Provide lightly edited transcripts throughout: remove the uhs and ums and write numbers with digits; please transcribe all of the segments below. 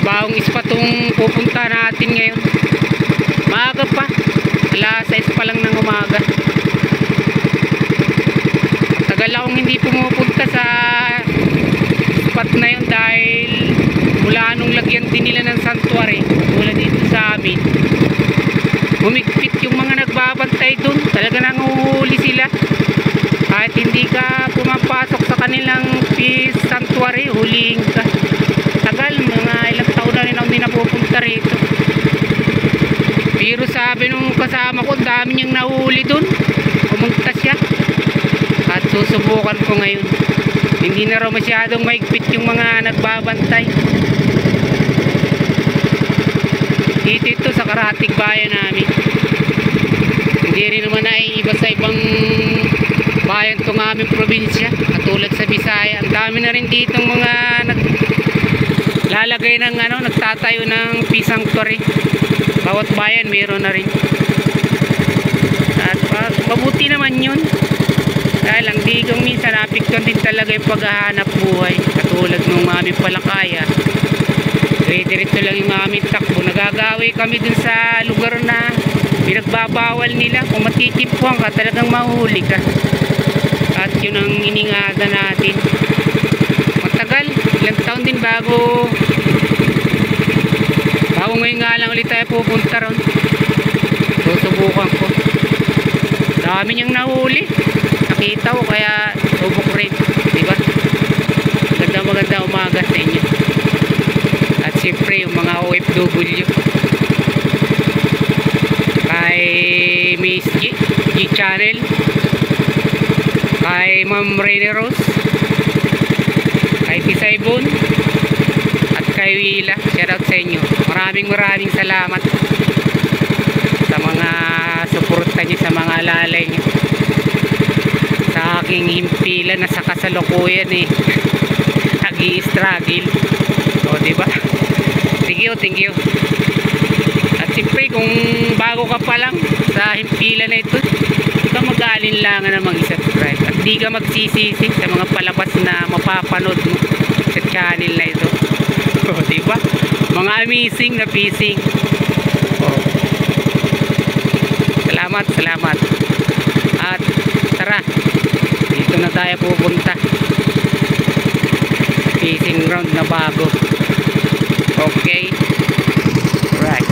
bagong spot tong pupunta natin ngayon. Maaga pa, alas 6 pa lang ng umaga. Tagal akong hindi pumupunta sa spot na yun dahil mula nung lagyan din nila ng sanctuary mula dito sa amin, humigpit yung mga nagbabantay dun. Talaga nanguhuli sila. Kahit hindi ka pumapasok sa kanilang peace sanctuary, hulihin ka. Tagal, mga ilang taon na rin ako hindi napupunta rito. Pero sabi nung kasama ko, dami niyang nahuli dun. Pumunta siya at susubukan ko ngayon. Hindi na raw masyadong mahigpit yung mga nagbabantay. Dito sa karatig bayan namin. Hindi rin naman naiiba sa ibang bayan itong aming probinsya, katulad sa Bisaya. Ang dami na rin ditong mga lalagay ng nagtatayo ng peace sanctuary. Bawat bayan meron na rin. At mabuti naman yun. Dahil ang digong minsan napikton din talaga yung paghahanap buhay. Katulad ng aming Palakaya, diretso lang yung aming takbo. Nagagawi kami dun sa lugar na pinagbabawal nila. Kung matitimpuhan ka, talagang mahuli ka. At yun ang iningatan natin. Matagal, ilang taon din bago ngayon nga lang ulit tayo pupunta ron. Susubukan ko. Dami niyang nahuli. Nakita ko kaya subok rin, diba? Maganda umaga sa inyo. At siyempre yung mga OFW, kay Miss G Channel, kay Ma'am Rainy Rose, kay Tisaybon, at kay Wila. Shoutout sa inyo. Maraming salamat sa mga suporta niyo, sa mga alalay niyo sa aking himpilan na sa kasalukuyan nag-i-struggle. O diba? Thank you. At siyempre kung bago ka pa lang sa himpilan na ito, di ka mag-aalinlangan na mag-subscribe at di ka magsisisi sa mga palabas na mapapanood mo sa channel na ito. O diba? Mga amazing na fishing. Salamat. At tara, dito na tayo pupunta. Fishing ground na bago. Okay. Right.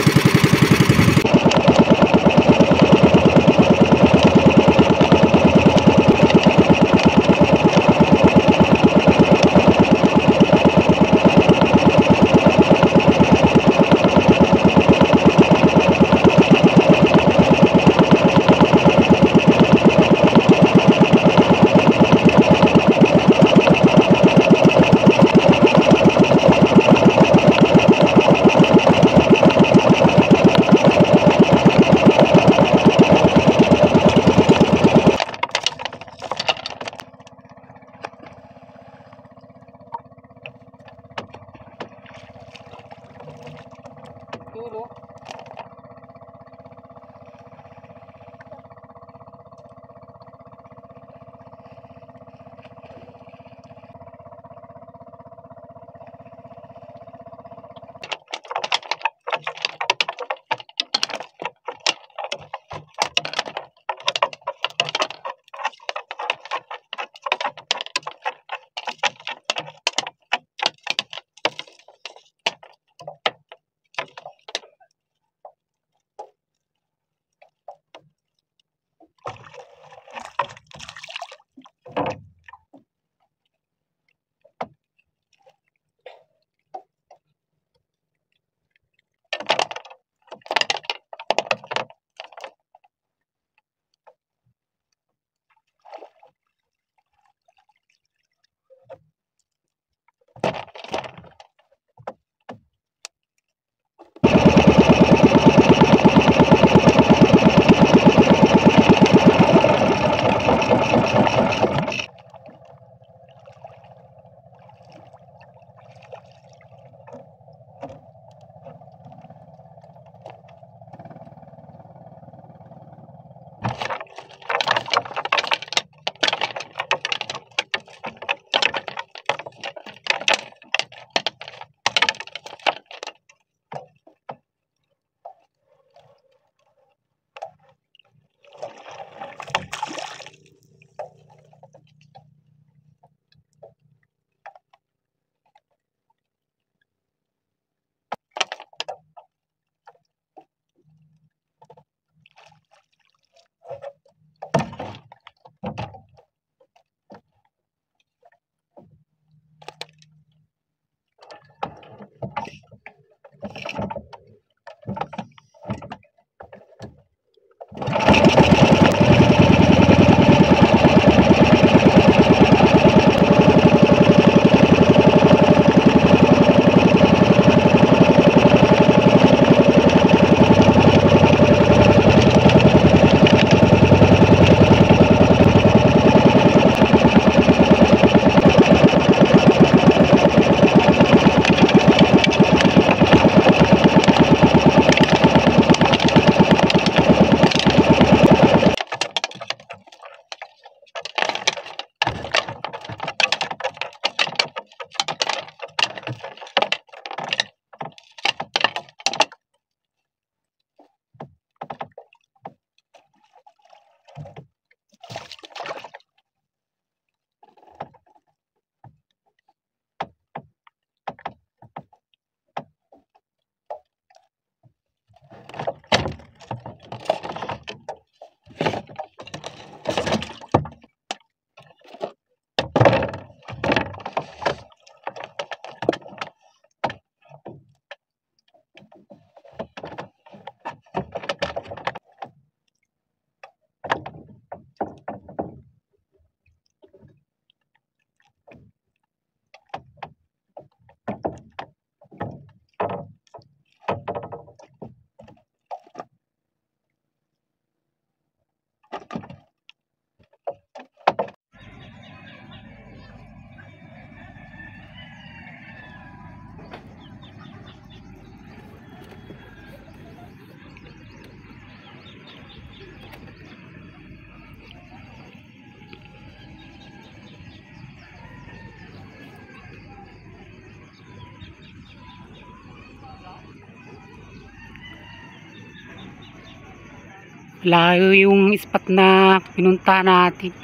Layo yung spot na pinunta natin.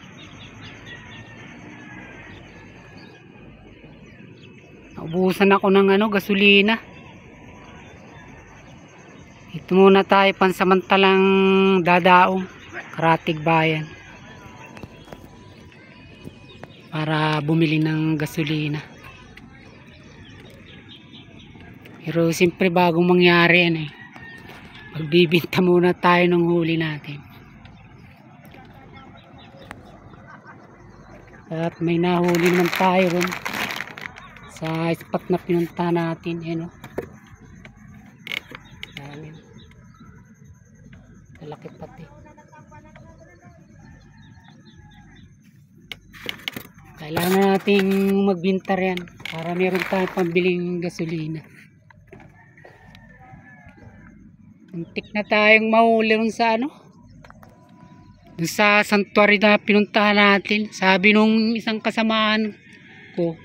Naubusan ako ng gasolina. Ito muna tayo pansamantalang dadaong Karatig Bayan para bumili ng gasolina. Pero siyempre bagong mangyari yan magbibinta muna tayo ng huli natin. At may nahuli naman tayo ron sa spot na pinunta natin. Dami. Malaki pati. Kailangan nating magbinta yan para meron tayong pambiling gasolina. Muntik na tayong mahuli ron sa dun sa sanctuary na pinuntahan natin. Sabi nung isang kasamaan ko,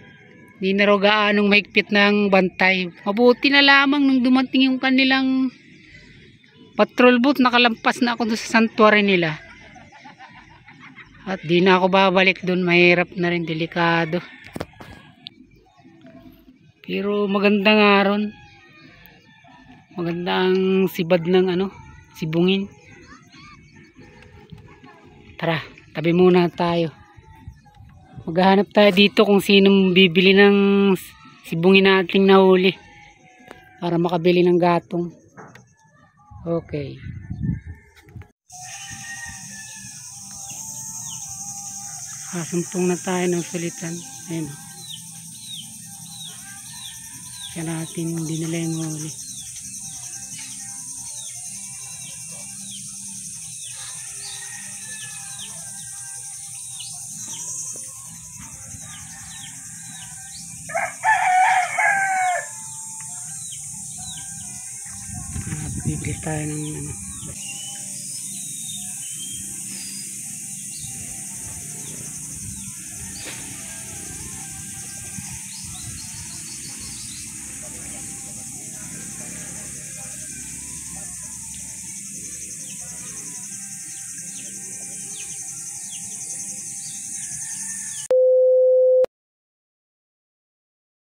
hindi na raw gaanong mahigpit ng bantay. Mabuti na lamang nung dumating yung kanilang patrol boat, nakalampas na ako dun sa sanctuary nila. At di na ako babalik dun, mahirap na rin, delikado. Pero maganda nga ron. Maganda ang sibad ng sibungin. Tara, tabi muna tayo. Maghahanap tayo dito kung sinong bibili ng sibungin nating nahuli para makabili ng gatong. Okay. Sumpong na tayo ng sulitan. Ayun. Kaya natin dinala yung huli. Bibili tayo ng